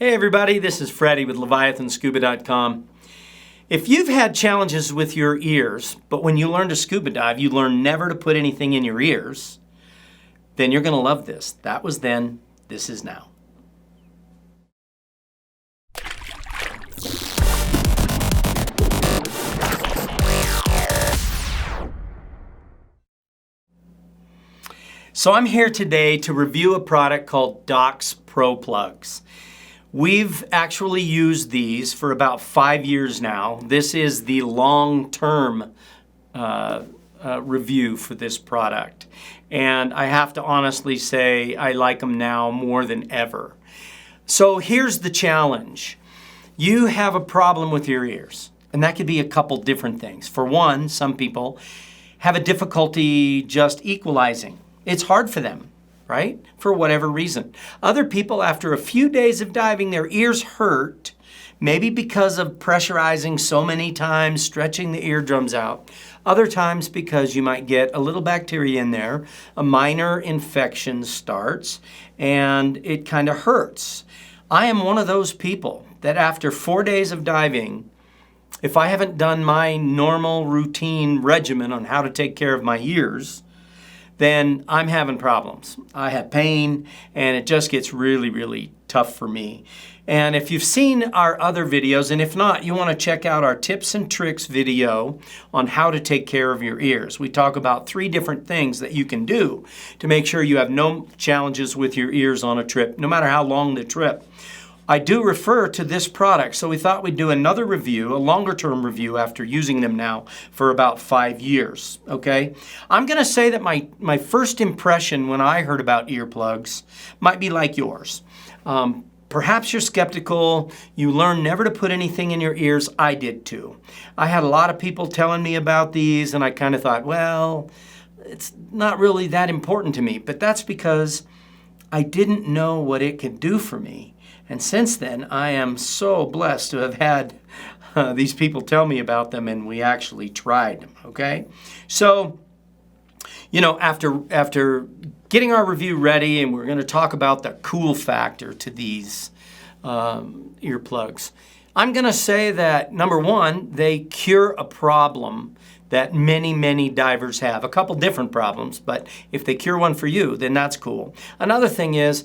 Hey everybody, this is Freddy with LeviathanScuba.com. If you've had challenges with your ears, but when you learn to scuba dive, you learn never to put anything in your ears, then you're going to love this. That was then, this is now. So I'm here today to review a product called Doc's Proplugs. We've actually used these for about 5 years now. This is the long-term review for this product. And I have to honestly say I like them now more than ever. So here's the challenge. You have a problem with your ears, and that could be a couple different things. For one, some people have a difficulty just equalizing. It's hard for them, right? For whatever reason. Other people, after a few days of diving, their ears hurt, maybe because of pressurizing so many times, stretching the eardrums out. Other times because you might get a little bacteria in there, a minor infection starts, and it kind of hurts. I am one of those people that after 4 days of diving, if I haven't done my normal routine regimen on how to take care of my ears, then I'm having problems. I have pain, and it just gets really, really tough for me. And if you've seen our other videos, and if not, you want to check out our tips and tricks video on how to take care of your ears. We talk about 3 different things that you can do to make sure you have no challenges with your ears on a trip, no matter how long the trip. I do refer to this product, so we thought we'd do another review, a longer-term review after using them now for about 5 years, okay? I'm going to say that my first impression when I heard about earplugs might be like yours. Perhaps you're skeptical, you learn never to put anything in your ears. I did too. I had a lot of people telling me about these, and I kind of thought, well, it's not really that important to me, but that's because I didn't know what it could do for me. And since then, I am so blessed to have had these people tell me about them, and we actually tried them, okay? So, you know, after getting our review ready, and we're going to talk about the cool factor to these earplugs, I'm going to say that, number one, they cure a problem that many, many divers have. A couple different problems, but if they cure one for you, then that's cool. Another thing is,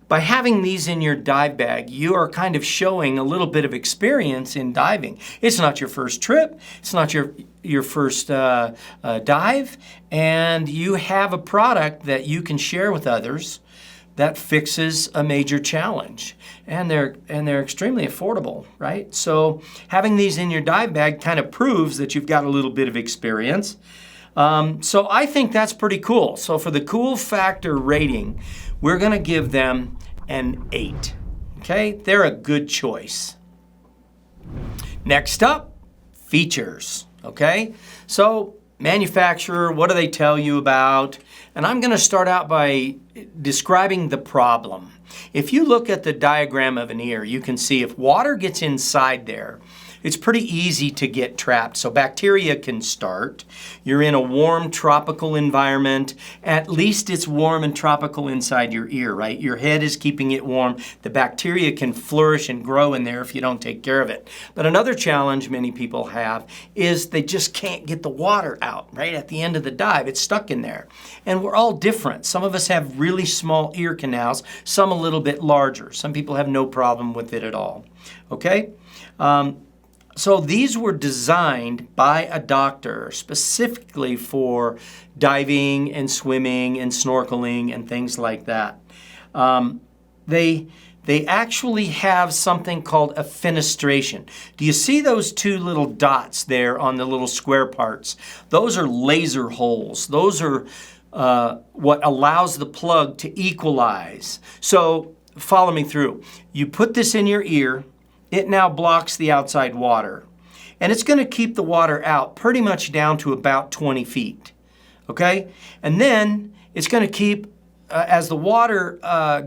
by having these in your dive bag, you are kind of showing a little bit of experience in diving. It's not your first trip. It's not your first dive. And you have a product that you can share with others that fixes a major challenge. And they're extremely affordable, right? So having these in your dive bag kind of proves that you've got a little bit of experience. So I think that's pretty cool. So for the cool factor rating, we're going to give them an 8. Okay, they're a good choice. Next up, features. Okay, so manufacturer, what do they tell you about? And I'm going to start out by describing the problem. If you look at the diagram of an ear, you can see if water gets inside there, it's pretty easy to get trapped. So bacteria can start. You're in a warm tropical environment. At least it's warm and tropical inside your ear, right? Your head is keeping it warm. The bacteria can flourish and grow in there if you don't take care of it. But another challenge many people have is they just can't get the water out, right? At the end of the dive, it's stuck in there. And we're all different. Some of us have really small ear canals, some a little bit larger. Some people have no problem with it at all, okay? So these were designed by a doctor specifically for diving and swimming and snorkeling and things like that. They actually have something called a fenestration. Do you see those 2 little dots there on the little square parts? Those are laser holes. Those are what allows the plug to equalize. So follow me through. You put this in your ear. It now blocks the outside water. And it's going to keep the water out pretty much down to about 20 feet. Okay? And then it's going to keep, as the water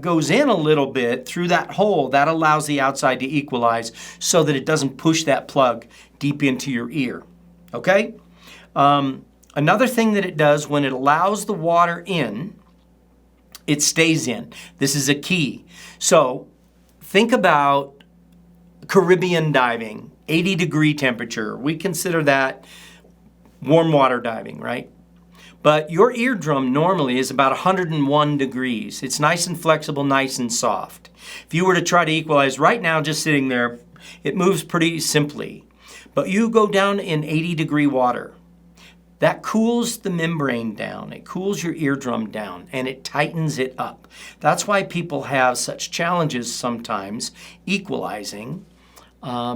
goes in a little bit through that hole, that allows the outside to equalize so that it doesn't push that plug deep into your ear. Okay? Another thing that it does when it allows the water in, it stays in. This is a key. So think about Caribbean diving, 80-degree temperature. We consider that warm water diving, right? But your eardrum normally is about 101 degrees. It's nice and flexible, nice and soft. If you were to try to equalize right now, just sitting there, it moves pretty simply. But you go down in 80-degree water. That cools the membrane down. It cools your eardrum down and it tightens it up. That's why people have such challenges sometimes equalizing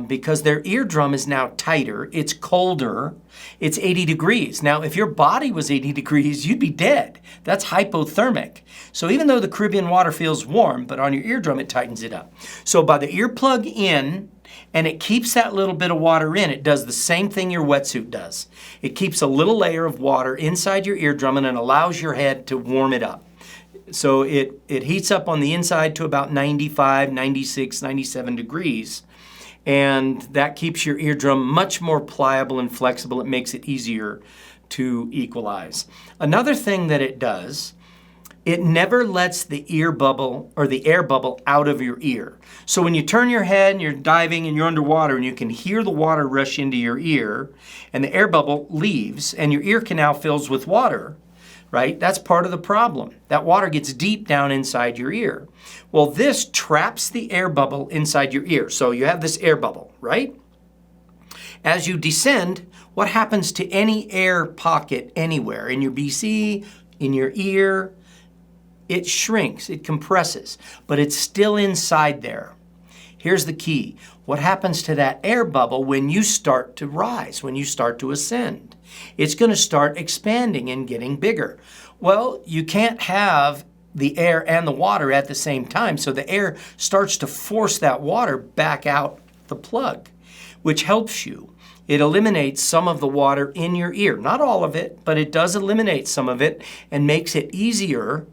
because their eardrum is now tighter. It's colder. It's 80 degrees. Now, if your body was 80 degrees, you'd be dead. That's hypothermic. So even though the Caribbean water feels warm, but on your eardrum, it tightens it up. So by the earplug in, and it keeps that little bit of water in. It does the same thing your wetsuit does. It keeps a little layer of water inside your eardrum and it allows your head to warm it up. So it heats up on the inside to about 95, 96, 97 degrees. And that keeps your eardrum much more pliable and flexible. It makes it easier to equalize. Another thing that it does, it never lets the ear bubble or the air bubble out of your ear. So when you turn your head and you're diving and you're underwater and you can hear the water rush into your ear and the air bubble leaves and your ear canal fills with water, right? That's part of the problem. That water gets deep down inside your ear. Well, this traps the air bubble inside your ear. So you have this air bubble, right? As you descend, what happens to any air pocket anywhere in your BC, in your ear? It shrinks, it compresses, but it's still inside there. Here's the key. What happens to that air bubble when you start to rise, when you start to ascend? It's going to start expanding and getting bigger. Well, you can't have the air and the water at the same time, so the air starts to force that water back out the plug, which helps you. It eliminates some of the water in your ear. Not all of it, but it does eliminate some of it and makes it easier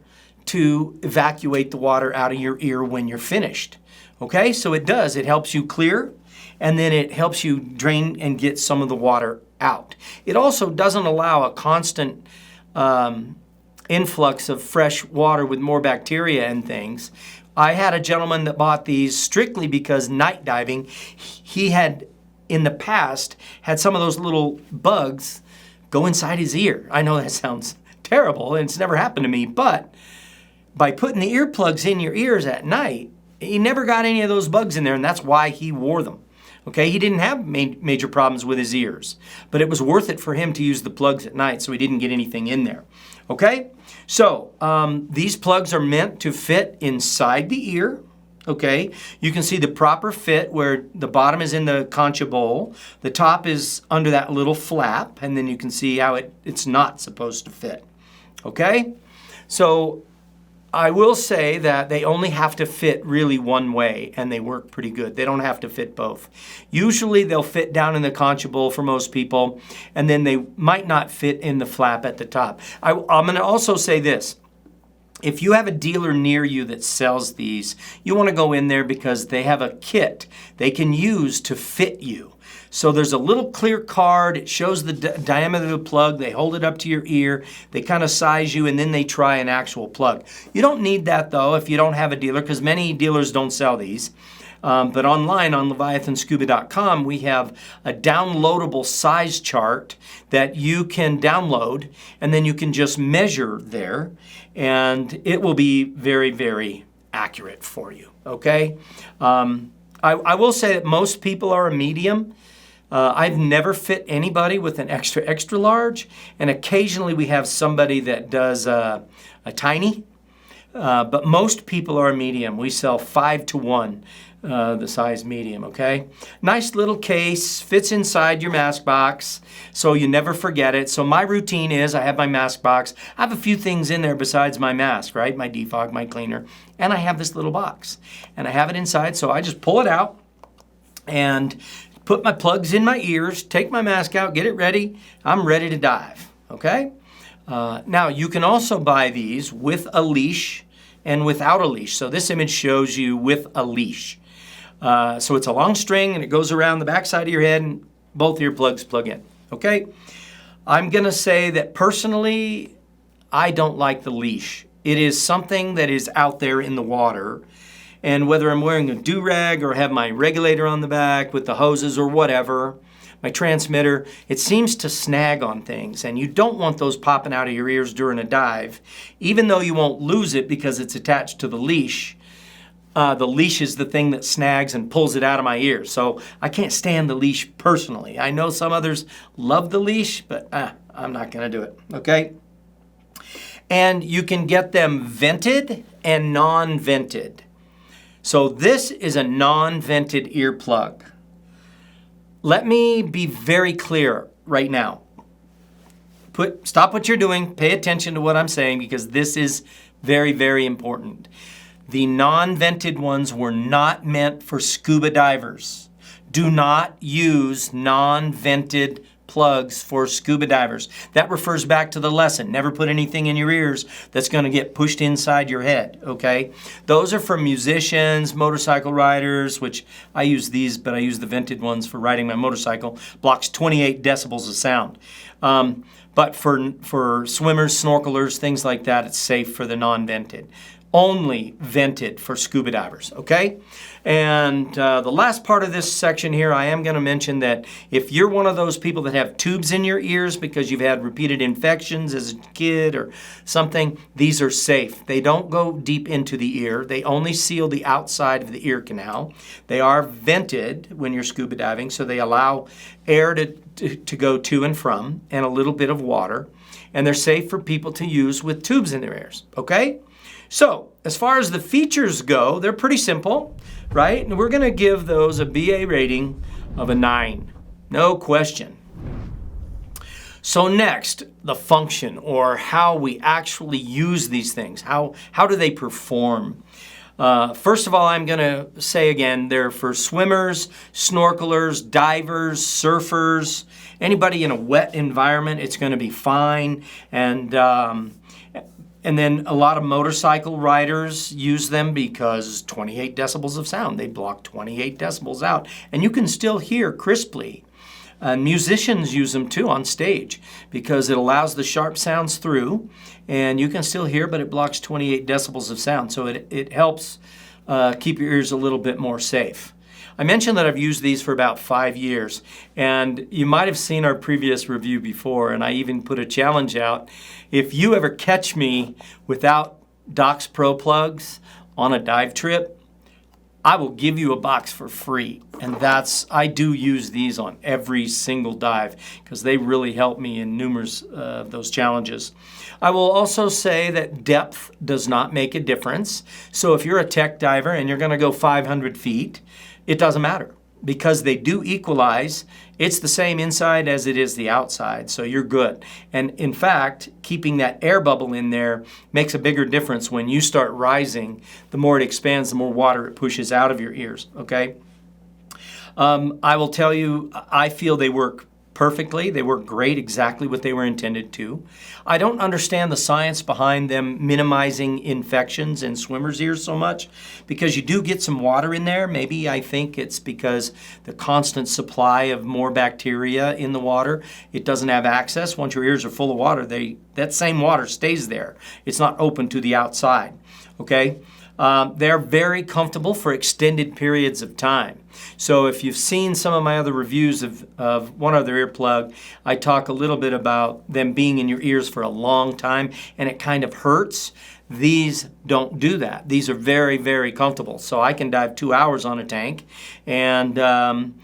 to evacuate the water out of your ear when you're finished. Okay, so it does. It helps you clear, and then it helps you drain and get some of the water out. It also doesn't allow a constant influx of fresh water with more bacteria and things. I had a gentleman that bought these strictly because night diving, he had in the past had some of those little bugs go inside his ear. I know that sounds terrible, and it's never happened to me, but by putting the earplugs in your ears at night, he never got any of those bugs in there, and that's why he wore them. Okay, he didn't have major problems with his ears, but it was worth it for him to use the plugs at night so he didn't get anything in there. Okay, so these plugs are meant to fit inside the ear. Okay, you can see the proper fit where the bottom is in the concha bowl, the top is under that little flap, and then you can see how it's not supposed to fit. Okay, so I will say that they only have to fit really one way, and they work pretty good. They don't have to fit both. Usually they'll fit down in the concha bowl for most people, and then they might not fit in the flap at the top. I'm going to also say this. If you have a dealer near you that sells these, you want to go in there because they have a kit they can use to fit you. So there's a little clear card. It shows the diameter of the plug. They hold it up to your ear. They kind of size you, and then they try an actual plug. You don't need that, though, if you don't have a dealer, because many dealers don't sell these. But online on LeviathanScuba.com, we have a downloadable size chart that you can download, and then you can just measure there, and it will be very, very accurate for you, okay? I will say that most people are a medium. I've never fit anybody with an extra, extra large, and occasionally we have somebody that does a tiny, but most people are a medium. We sell 5-to-1, the size medium, okay? Nice little case, fits inside your mask box, so you never forget it. So my routine is I have my mask box. I have a few things in there besides my mask, right? My defog, my cleaner, and I have this little box. And I have it inside, so I just pull it out and put my plugs in my ears, take my mask out, get it ready. I'm ready to dive, okay? Now, you can also buy these with a leash and without a leash. So this image shows you with a leash. So it's a long string and it goes around the backside of your head and both earplugs plug in, okay? I'm gonna say that personally, I don't like the leash. It is something that is out there in the water And whether I'm wearing a do-rag or have my regulator on the back with the hoses or whatever, my transmitter, it seems to snag on things. And you don't want those popping out of your ears during a dive, even though you won't lose it because it's attached to the leash. The leash is the thing that snags and pulls it out of my ears. So I can't stand the leash personally. I know some others love the leash, but I'm not going to do it, okay? And you can get them vented and non-vented. So this is a non-vented earplug. Let me be very clear right now. Stop what you're doing, pay attention to what I'm saying, because this is very, very important. The non-vented ones were not meant for scuba divers. Do not use non-vented plugs for scuba divers. That refers back to the lesson. Never put anything in your ears that's going to get pushed inside your head, okay? Those are for musicians, motorcycle riders, which I use these, but I use the vented ones for riding my motorcycle. Blocks 28 decibels of sound. But for swimmers, snorkelers, things like that, it's safe for the non-vented. Only vented for scuba divers, okay? And the last part of this section here, I am going to mention that if you're one of those people that have tubes in your ears because you've had repeated infections as a kid or something, these are safe. They don't go deep into the ear. They only seal the outside of the ear canal. They are vented when you're scuba diving, so they allow air to go to and from and a little bit of water. And they're safe for people to use with tubes in their ears, okay? So, as far as the features go, they're pretty simple, right? And we're going to give those a BA rating of a 9. No question. So next, the function, or how we actually use these things. How do they perform? First of all, I'm going to say again, they're for swimmers, snorkelers, divers, surfers, anybody in a wet environment, it's going to be fine. And then a lot of motorcycle riders use them because 28 decibels of sound. They block 28 decibels out. And you can still hear crisply. And musicians use them too on stage because it allows the sharp sounds through. And you can still hear, but it blocks 28 decibels of sound. So it helps keep your ears a little bit more safe. I mentioned that I've used these for about 5 years, and you might have seen our previous review before, and I even put a challenge out. If you ever catch me without Doc's Proplugs on a dive trip, I will give you a box for free. And I do use these on every single dive because they really help me in numerous of those challenges. I will also say that depth does not make a difference. So if you're a tech diver and you're going to go 500 feet, it doesn't matter because they do equalize. It's the same inside as it is the outside, so you're good. And in fact, keeping that air bubble in there makes a bigger difference when you start rising. The more it expands, the more water it pushes out of your ears, okay? I will tell you, I feel they work perfectly. They work great, exactly what they were intended to. I don't understand the science behind them minimizing infections in swimmers' ears so much because you do get some water in there. Maybe I think it's because the constant supply of more bacteria in the water, it doesn't have access. Once your ears are full of water, that same water stays there. It's not open to the outside, okay? They're very comfortable for extended periods of time. So if you've seen some of my other reviews of one other earplug, I talk a little bit about them being in your ears for a long time and it kind of hurts. These don't do that. These are very, very comfortable. So I can dive 2 hours on a tank and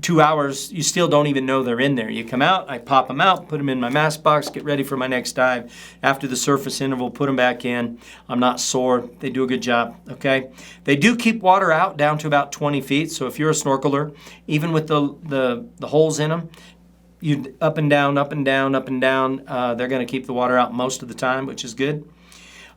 2 hours, you still don't even know they're in there. You come out, I pop them out, put them in my mask box, get ready for my next dive. After the surface interval, put them back in. I'm not sore. They do a good job, okay? They do keep water out down to about 20 feet. So if you're a snorkeler, even with the holes in them, you up and down, up and down, up and down. They're going to keep the water out most of the time, which is good.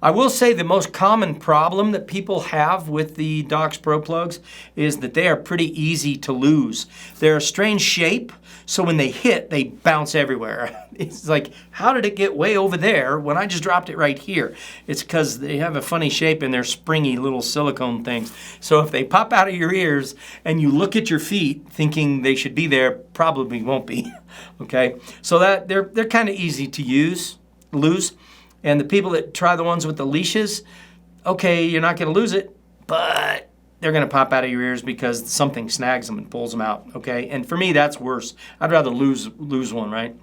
I will say the most common problem that people have with the Doc's Proplugs is that they are pretty easy to lose. They're a strange shape, so when they hit, they bounce everywhere. It's like, how did it get way over there when I just dropped it right here? It's because they have a funny shape and they're springy little silicone things. So if they pop out of your ears and you look at your feet thinking they should be there, probably won't be, okay? So that they're kind of easy to lose. And the people that try the ones with the leashes, okay, you're not going to lose it, but they're going to pop out of your ears because something snags them and pulls them out, okay? And for me, that's worse. I'd rather lose one, right?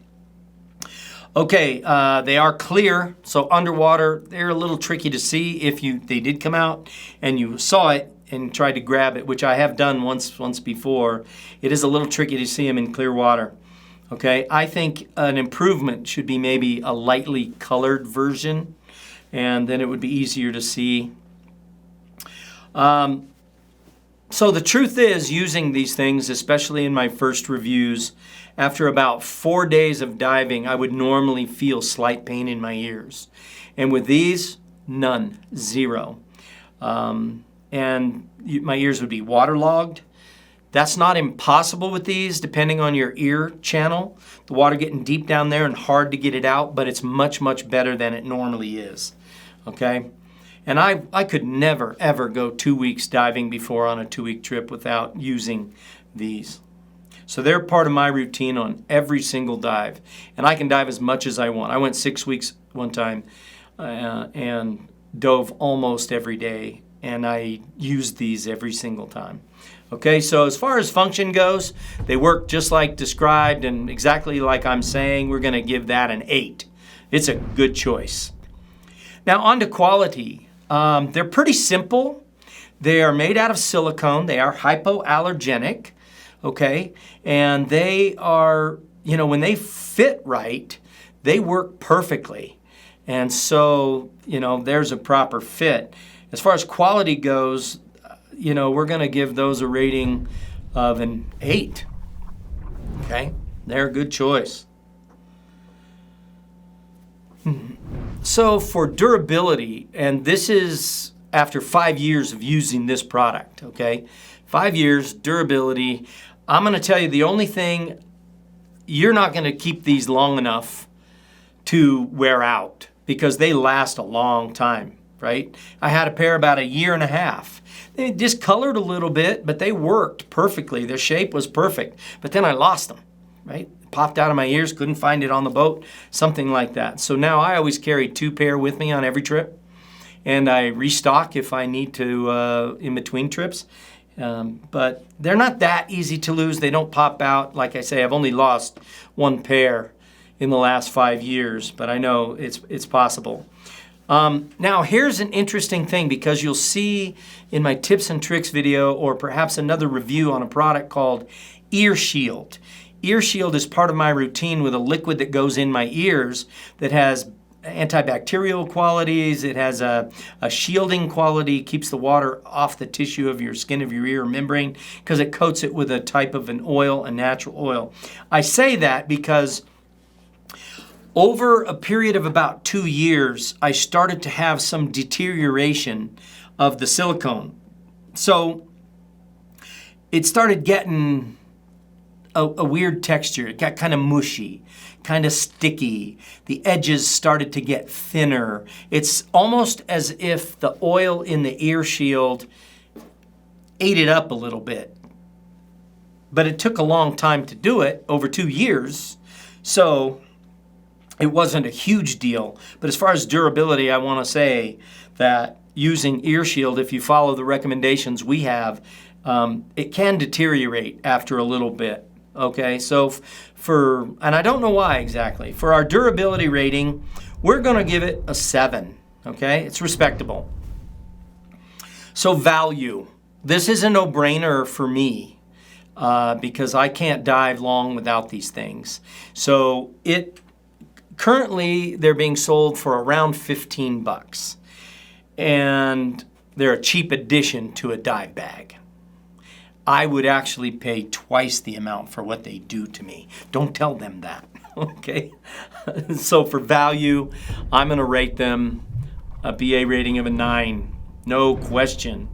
Okay, they are clear, so underwater, they're a little tricky to see if they did come out and you saw it and tried to grab it, which I have done once before. It is a little tricky to see them in clear water, okay? I think an improvement should be maybe a lightly colored version, and then it would be easier to see. So the truth is, using these things, especially in my first reviews, after about 4 days of diving, I would normally feel slight pain in my ears. And with these, none, zero. And my ears would be waterlogged. That's not impossible with these, depending on your ear channel. The water getting deep down there and hard to get it out, but it's much, much better than it normally is, okay? And I could never, ever go 2 weeks diving before on a 2-week trip without using these. So they're part of my routine on every single dive. And I can dive as much as I want. I went 6 weeks one time and dove almost every day. And I used these every single time. Okay, so as far as function goes, they work just like described and exactly like I'm saying. We're going to give that an 8. It's a good choice. Now on to quality. They're pretty simple. They are made out of silicone. They are hypoallergenic, okay? And they are, you know, when they fit right, they work perfectly. And so, you know, there's a proper fit. As far as quality goes, you know, we're going to give those a rating of an 8, okay? They're a good choice. So for durability, and this is after 5 years of using this product, okay? 5 years, durability. I'm going to tell you the only thing, you're not going to keep these long enough to wear out because they last a long time, right? I had a pair about 1.5 years. They discolored a little bit, but they worked perfectly. Their shape was perfect. But then I lost them, right? Popped out of my ears, couldn't find it on the boat, something like that. So now I always carry 2 pair with me on every trip, and I restock if I need to in between trips. But they're not that easy to lose. They don't pop out. Like I say, I've only lost 1 pair in the last 5 years, but I know it's possible. Now here's an interesting thing, because you'll see in my tips and tricks video, or perhaps another review on a product called Ear Shield. Ear Shield is part of my routine with a liquid that goes in my ears that has antibacterial qualities. It has a shielding quality, keeps the water off the tissue of your skin of your ear membrane because it coats it with a type of an oil, a natural oil. I say that because over a period of about 2 years, I started to have some deterioration of the silicone. So it started getting a weird texture. It got kind of mushy, kind of sticky. The edges started to get thinner. It's almost as if the oil in the ear shield ate it up a little bit. But it took a long time to do it, over 2 years. So it wasn't a huge deal. But as far as durability, I want to say that using Ear Shield, if you follow the recommendations we have, it can deteriorate after a little bit. Okay, so and I don't know why exactly, for our durability rating, we're going to give it a 7. Okay, it's respectable. So value. This is a no-brainer for me because I can't dive long without these things. So currently they're being sold for around $15, and they're a cheap addition to a dive bag. I would actually pay twice the amount for what they do to me. Don't tell them that, okay? So for value, I'm going to rate them a BA rating of a 9, no question.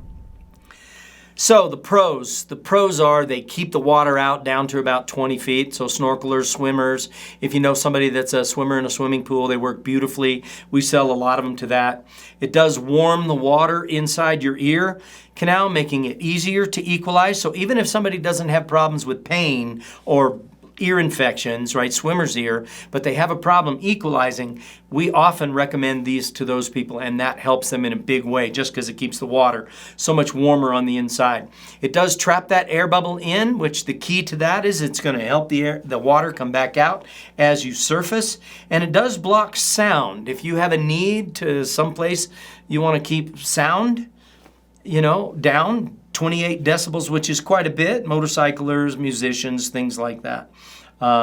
So the pros are they keep the water out down to about 20 feet. So snorkelers, swimmers, if you know somebody that's a swimmer in a swimming pool, they work beautifully. We sell a lot of them to that. It does warm the water inside your ear canal, making it easier to equalize. So even if somebody doesn't have problems with pain or ear infections, right, swimmer's ear, but they have a problem equalizing, we often recommend these to those people, and that helps them in a big way just because it keeps the water so much warmer on the inside. It does trap that air bubble in, which the key to that is it's going to help the water come back out as you surface, and it does block sound. If you have a need to someplace you want to keep sound, down 28 decibels, which is quite a bit. Motorcyclers, musicians, things like that.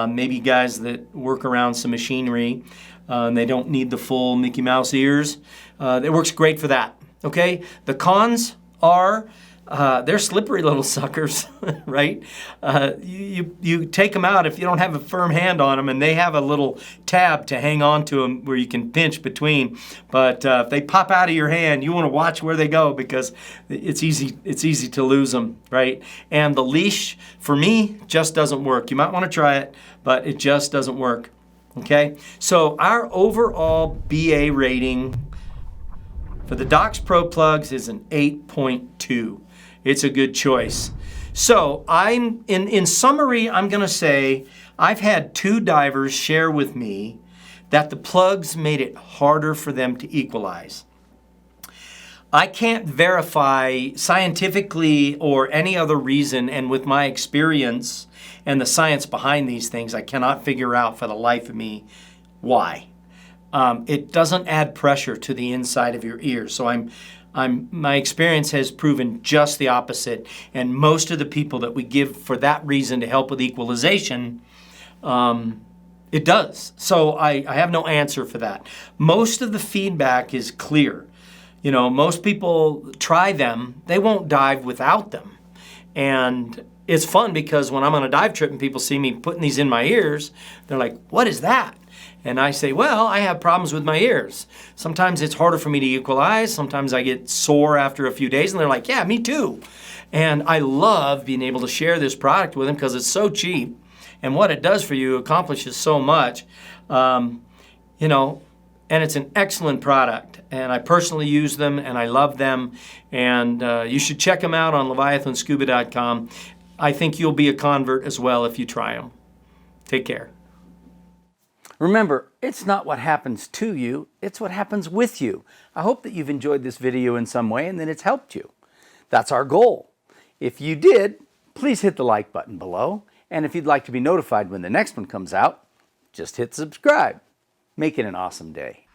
Maybe guys that work around some machinery, and they don't need the full Mickey Mouse ears. It works great for that, okay? The cons are they're slippery little suckers, right? You take them out if you don't have a firm hand on them, and they have a little tab to hang on to them where you can pinch between. But if they pop out of your hand, you want to watch where they go because it's easy to lose them, right? And the leash, for me, just doesn't work. You might want to try it, but it just doesn't work, okay? So our overall BA rating for the Dox Proplugs is an 8.2. It's a good choice. So in summary, I'm going to say I've had 2 divers share with me that the plugs made it harder for them to equalize. I can't verify scientifically or any other reason, and with my experience and the science behind these things, I cannot figure out for the life of me why. It doesn't add pressure to the inside of your ear. So my experience has proven just the opposite. And most of the people that we give for that reason to help with equalization, it does. So I have no answer for that. Most of the feedback is clear. Most people try them. They won't dive without them. And it's fun because when I'm on a dive trip and people see me putting these in my ears, they're like, what is that? And I say, well, I have problems with my ears. Sometimes it's harder for me to equalize. Sometimes I get sore after a few days. And they're like, yeah, me too. And I love being able to share this product with them because it's so cheap. And what it does for you accomplishes so much. And it's an excellent product. And I personally use them, and I love them. And you should check them out on LeviathanScuba.com. I think you'll be a convert as well if you try them. Take care. Remember, it's not what happens to you, it's what happens with you. I hope that you've enjoyed this video in some way and that it's helped you. That's our goal. If you did, please hit the like button below. And if you'd like to be notified when the next one comes out, just hit subscribe. Make it an awesome day.